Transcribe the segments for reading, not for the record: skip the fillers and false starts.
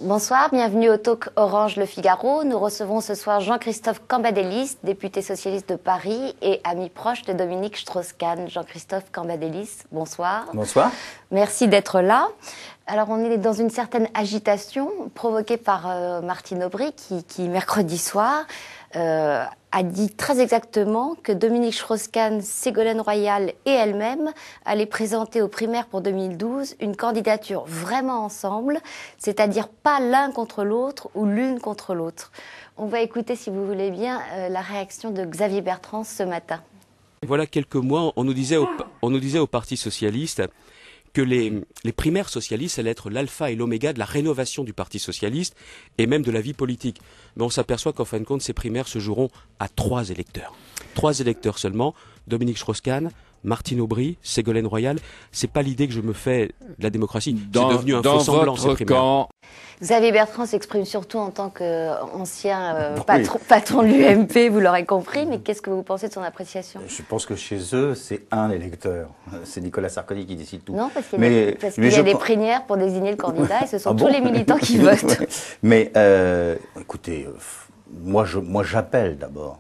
Bonsoir, bienvenue au Talk Orange Le Figaro. Nous recevons ce soir Jean-Christophe Cambadélis, député socialiste de Paris et ami proche de Dominique Strauss-Kahn. Jean-Christophe Cambadélis, bonsoir. Bonsoir. Merci d'être là. Alors on est dans une certaine agitation provoquée par Martine Aubry qui mercredi soir a dit très exactement que Dominique Strauss-Kahn, Ségolène Royal et elle-même allaient présenter aux primaires pour 2012 une candidature vraiment ensemble, c'est-à-dire pas l'un contre l'autre ou l'une contre l'autre. On va écouter, si vous voulez bien, la réaction de Xavier Bertrand ce matin. Voilà quelques mois, on nous disait au Parti socialiste que les primaires socialistes allaient être l'alpha et l'oméga de la rénovation du Parti socialiste et même de la vie politique. Mais on s'aperçoit qu'en fin de compte, ces primaires se joueront à 3 électeurs. 3 électeurs seulement, Dominique Strauss-Kahn, Martine Aubry, Ségolène Royal. C'est pas l'idée que je me fais de la démocratie. C'est devenu un faux semblant, ces primaires. Xavier Bertrand s'exprime surtout en tant qu'ancien patron de l'UMP, vous l'aurez compris, mais qu'est-ce que vous pensez de son appréciation? Je pense que chez eux, c'est un électeur. C'est Nicolas Sarkozy qui décide tout. Non, parce qu'il y a des primaires pour désigner le candidat et ce sont tous les militants qui votent. Mais écoutez, moi j'appelle d'abord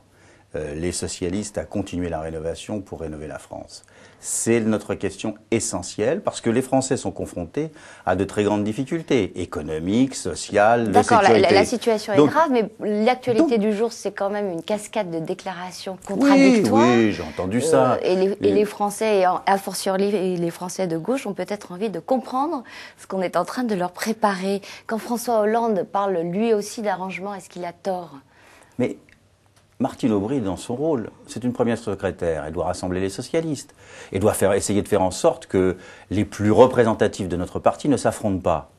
les socialistes à continuer la rénovation pour rénover la France. C'est notre question essentielle parce que les Français sont confrontés à de très grandes difficultés économiques, sociales, de sécurité. D'accord, la situation est grave, mais l'actualité du jour, c'est quand même une cascade de déclarations contradictoires. Oui, j'ai entendu ça. Et les Français, et a fortiori les Français de gauche, ont peut-être envie de comprendre ce qu'on est en train de leur préparer. Quand François Hollande parle lui aussi d'arrangement, est-ce qu'il a tort? Mais Martine Aubry, dans son rôle, c'est une première secrétaire. Elle doit rassembler les socialistes. Elle doit essayer de faire en sorte que les plus représentatifs de notre parti ne s'affrontent pas.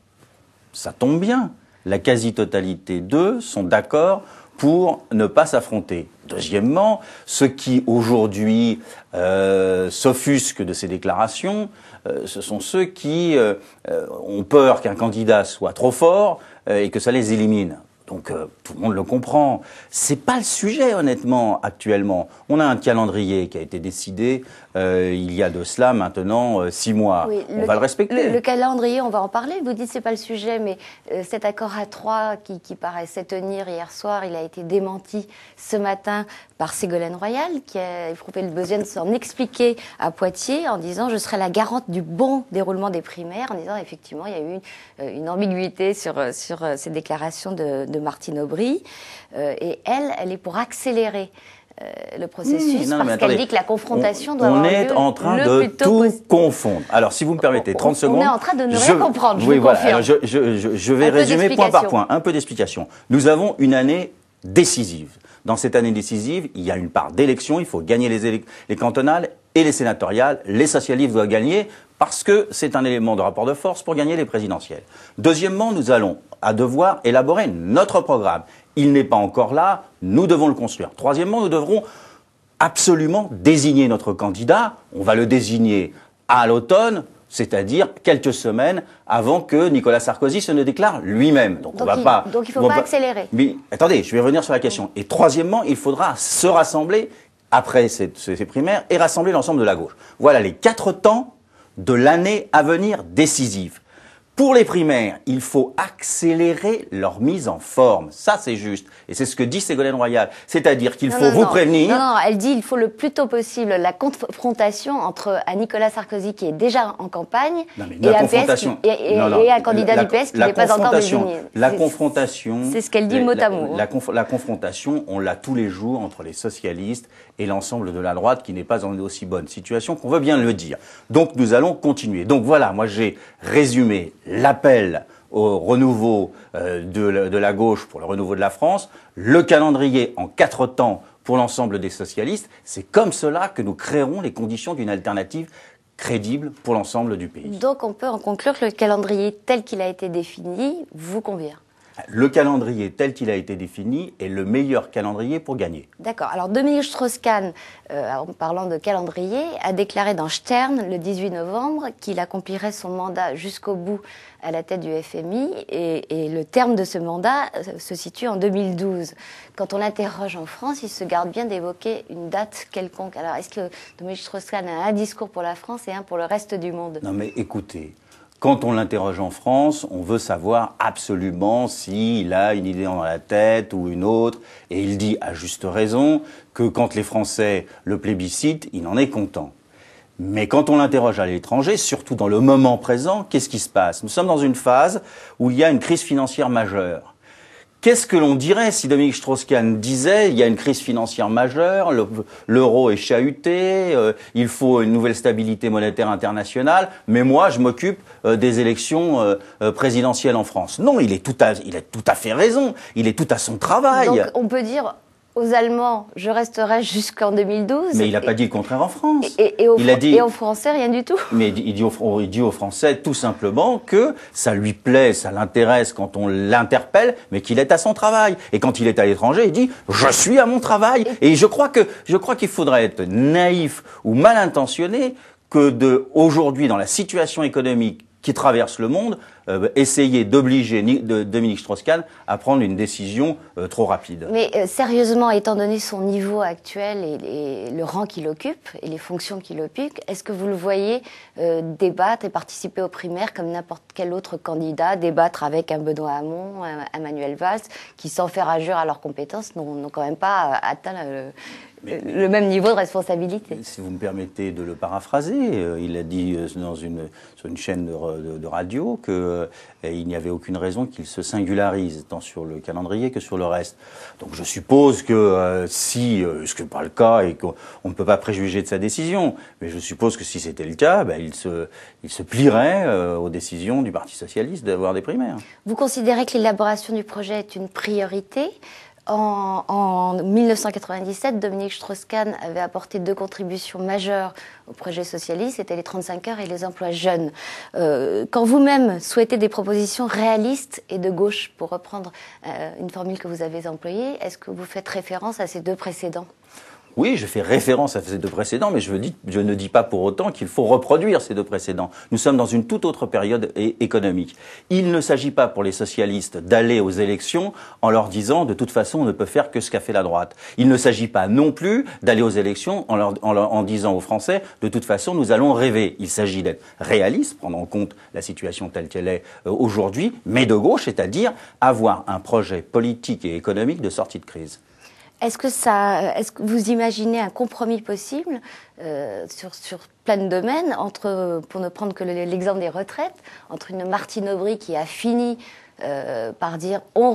Ça tombe bien. La quasi-totalité d'eux sont d'accord pour ne pas s'affronter. Deuxièmement, ceux qui aujourd'hui s'offusquent de ces déclarations, ce sont ceux qui ont peur qu'un candidat soit trop fort et que ça les élimine. Donc tout le monde le comprend. C'est pas le sujet, honnêtement, actuellement. On a un calendrier qui a été décidé il y a de cela maintenant 6 mois. Oui, on va le respecter. Le calendrier, on va en parler. Vous dites c'est pas le sujet, mais cet accord à 3 qui paraissait tenir hier soir, il a été démenti ce matin par Ségolène Royal, qui a éprouvé le besoin de s'en expliquer à Poitiers en disant je serai la garante du bon déroulement des primaires, en disant effectivement il y a eu une ambiguïté sur ces déclarations de Martine Aubry, et elle est pour accélérer le processus parce qu'elle dit que la confrontation doit avoir lieu. On est en train de tout confondre. Alors, si vous me permettez, 30 secondes. On est en train de ne rien comprendre, oui, voilà. Alors, je vais résumer point par point. Un peu d'explication. Nous avons une année décisive. Dans cette année décisive, il y a une part d'élections. Il faut gagner les cantonales et les sénatoriales. Les socialistes doivent gagner parce que c'est un élément de rapport de force pour gagner les présidentielles. Deuxièmement, nous allons devoir élaborer notre programme. Il n'est pas encore là, nous devons le construire. Troisièmement, nous devrons absolument désigner notre candidat. On va le désigner à l'automne, c'est-à-dire quelques semaines avant que Nicolas Sarkozy se ne déclare lui-même. Donc il ne faut pas accélérer. Mais attendez, je vais revenir sur la question. Et troisièmement, il faudra se rassembler après ces primaires et rassembler l'ensemble de la gauche. Voilà les 4 temps de l'année à venir décisive. Pour les primaires, il faut accélérer leur mise en forme. Ça, c'est juste. Et c'est ce que dit Ségolène Royal. C'est-à-dire qu'il faut vous prévenir. Non, elle dit qu'il faut le plus tôt possible la confrontation entre Nicolas Sarkozy, qui est déjà en campagne, et un candidat du PS qui n'est pas encore désigné. La confrontation. C'est ce qu'elle dit mot à mot. La confrontation, on l'a tous les jours entre les socialistes et l'ensemble de la droite qui n'est pas en aussi bonne situation qu'on veut bien le dire. Donc nous allons continuer. Donc voilà, moi j'ai résumé l'appel au renouveau de la gauche pour le renouveau de la France, le calendrier en 4 temps pour l'ensemble des socialistes. C'est comme cela que nous créerons les conditions d'une alternative crédible pour l'ensemble du pays. Donc on peut en conclure que le calendrier tel qu'il a été défini vous convient? Le calendrier tel qu'il a été défini est le meilleur calendrier pour gagner. D'accord. Alors Dominique Strauss-Kahn, en parlant de calendrier, a déclaré dans Stern le 18 novembre qu'il accomplirait son mandat jusqu'au bout à la tête du FMI et le terme de ce mandat se situe en 2012. Quand on l'interroge en France, il se garde bien d'évoquer une date quelconque. Alors est-ce que Dominique Strauss-Kahn a un discours pour la France et un pour le reste du monde? Non mais écoutez, Quand on l'interroge en France, on veut savoir absolument s'il a une idée dans la tête ou une autre. Et il dit, à juste raison, que quand les Français le plébiscitent, il en est content. Mais quand on l'interroge à l'étranger, surtout dans le moment présent, qu'est-ce qui se passe? Nous sommes dans une phase où il y a une crise financière majeure. Qu'est-ce que l'on dirait si Dominique Strauss-Kahn disait il y a une crise financière majeure, l'euro est chahuté, il faut une nouvelle stabilité monétaire internationale, mais moi je m'occupe des élections présidentielles en France. Non, il a tout à fait raison, il est tout à son travail. Donc on peut dire aux Allemands, je resterai jusqu'en 2012. Mais il n'a pas dit le contraire en France. Et aux Français, rien du tout. Mais il dit aux Français tout simplement que ça lui plaît, ça l'intéresse quand on l'interpelle, mais qu'il est à son travail. Et quand il est à l'étranger, il dit « je suis à mon travail ». Et je crois qu'il faudrait être naïf ou mal intentionné que aujourd'hui, dans la situation économique qui traverse le monde, essayer d'obliger Dominique Strauss-Kahn à prendre une décision trop rapide. Mais sérieusement, étant donné son niveau actuel et le rang qu'il occupe et les fonctions qu'il occupe, est-ce que vous le voyez débattre et participer aux primaires comme n'importe quel autre candidat, débattre avec un Benoît Hamon, un Manuel Valls, qui sans faire injure à leurs compétences n'ont quand même pas atteint le même niveau de responsabilité? Si vous me permettez de le paraphraser, il a dit sur une chaîne de radio qu'il n'y avait aucune raison qu'il se singularise, tant sur le calendrier que sur le reste. Donc je suppose que ce qui n'est pas le cas et qu'on ne peut pas préjuger de sa décision, mais je suppose que si c'était le cas, il se plierait aux décisions du Parti socialiste d'avoir des primaires. Vous considérez que l'élaboration du projet est une priorité? En 1997, Dominique Strauss-Kahn avait apporté 2 contributions majeures au projet socialiste, c'était les 35 heures et les emplois jeunes. Quand vous-même souhaitez des propositions réalistes et de gauche, pour reprendre une formule que vous avez employée, est-ce que vous faites référence à ces 2 précédents ? Oui, je fais référence à ces 2 précédents, mais je ne dis pas pour autant qu'il faut reproduire ces 2 précédents. Nous sommes dans une toute autre période économique. Il ne s'agit pas pour les socialistes d'aller aux élections en leur disant de toute façon on ne peut faire que ce qu'a fait la droite. Il ne s'agit pas non plus d'aller aux élections en disant aux Français de toute façon nous allons rêver. Il s'agit d'être réaliste, prendre en compte la situation telle qu'elle est aujourd'hui, mais de gauche, c'est-à-dire avoir un projet politique et économique de sortie de crise. Est-ce que vous imaginez un compromis possible sur plein de domaines, pour ne prendre que l'exemple des retraites, entre une Martine Aubry qui a fini par dire on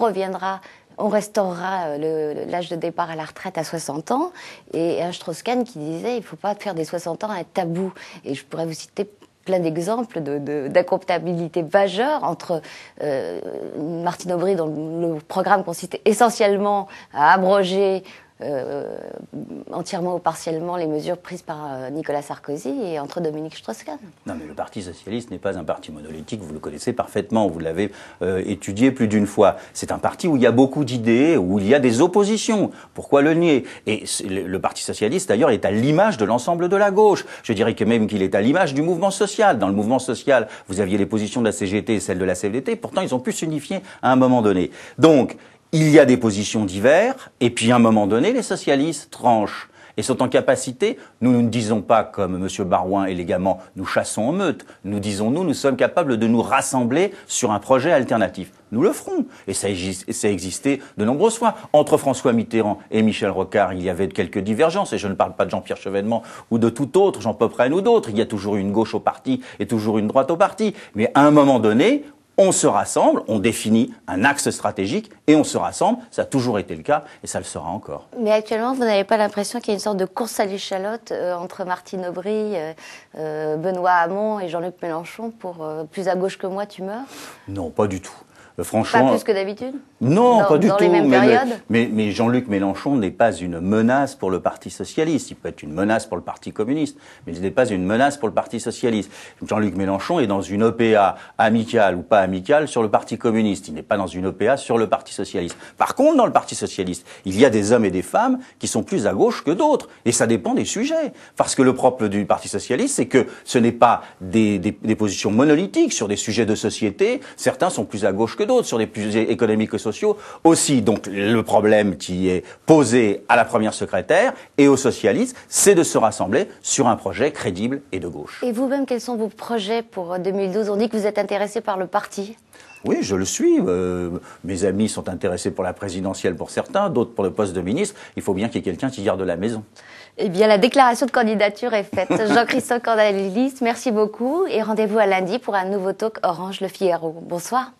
restaurera l'âge de départ à la retraite à 60 ans, et un Strauss-Kahn qui disait il ne faut pas faire des 60 ans un tabou. Et je pourrais vous citer plein d'exemples d'incompatibilité majeure entre Martine Aubry, dont le programme consistait essentiellement à abroger entièrement ou partiellement les mesures prises par Nicolas Sarkozy, et entre Dominique Strauss-Kahn. Non, mais le Parti socialiste n'est pas un parti monolithique, vous le connaissez parfaitement, vous l'avez étudié plus d'une fois. C'est un parti où il y a beaucoup d'idées, où il y a des oppositions. Pourquoi le nier? Et le Parti socialiste, d'ailleurs, est à l'image de l'ensemble de la gauche. Je dirais que même qu'il est à l'image du mouvement social. Dans le mouvement social, vous aviez les positions de la CGT et celles de la CFDT, pourtant ils ont pu s'unifier à un moment donné. Donc, il y a des positions diverses, et puis à un moment donné, les socialistes tranchent et sont en capacité, nous ne disons pas comme M. Barouin élégamment, nous chassons en meute, nous disons nous sommes capables de nous rassembler sur un projet alternatif. Nous le ferons. Et ça a existé de nombreuses fois. Entre François Mitterrand et Michel Rocard, il y avait quelques divergences, et je ne parle pas de Jean-Pierre Chevènement ou de tout autre, Jean Poprennes ou d'autres. Il y a toujours une gauche au parti et toujours une droite au parti. Mais à un moment donné, on se rassemble, on définit un axe stratégique et on se rassemble. Ça a toujours été le cas et ça le sera encore. Mais actuellement, vous n'avez pas l'impression qu'il y a une sorte de course à l'échalote entre Martine Aubry, Benoît Hamon et Jean-Luc Mélenchon pour plus à gauche que moi, tu meurs? Non, pas du tout. Franchement, pas plus que d'habitude? Non, pas du tout. Dans les mêmes périodes? Mais Jean-Luc Mélenchon n'est pas une menace pour le Parti socialiste. Il peut être une menace pour le Parti communiste, mais il n'est pas une menace pour le Parti socialiste. Jean-Luc Mélenchon est dans une OPA amicale ou pas amicale sur le Parti communiste. Il n'est pas dans une OPA sur le Parti socialiste. Par contre, dans le Parti socialiste, il y a des hommes et des femmes qui sont plus à gauche que d'autres. Et ça dépend des sujets. Parce que le propre du Parti socialiste, c'est que ce n'est pas des positions monolithiques sur des sujets de société. Certains sont plus à gauche que que d'autres, sur des sujets économiques et sociaux aussi. Donc le problème qui est posé à la première secrétaire et aux socialistes, c'est de se rassembler sur un projet crédible et de gauche. Et vous-même, quels sont vos projets pour 2012? On dit que vous êtes intéressé par le parti. Oui, je le suis. Mes amis sont intéressés pour la présidentielle pour certains, d'autres pour le poste de ministre. Il faut bien qu'il y ait quelqu'un qui garde la maison. Eh bien, la déclaration de candidature est faite. Jean-Christophe Cordalis, merci beaucoup et rendez-vous à lundi pour un nouveau talk Orange Le Figaro. Bonsoir.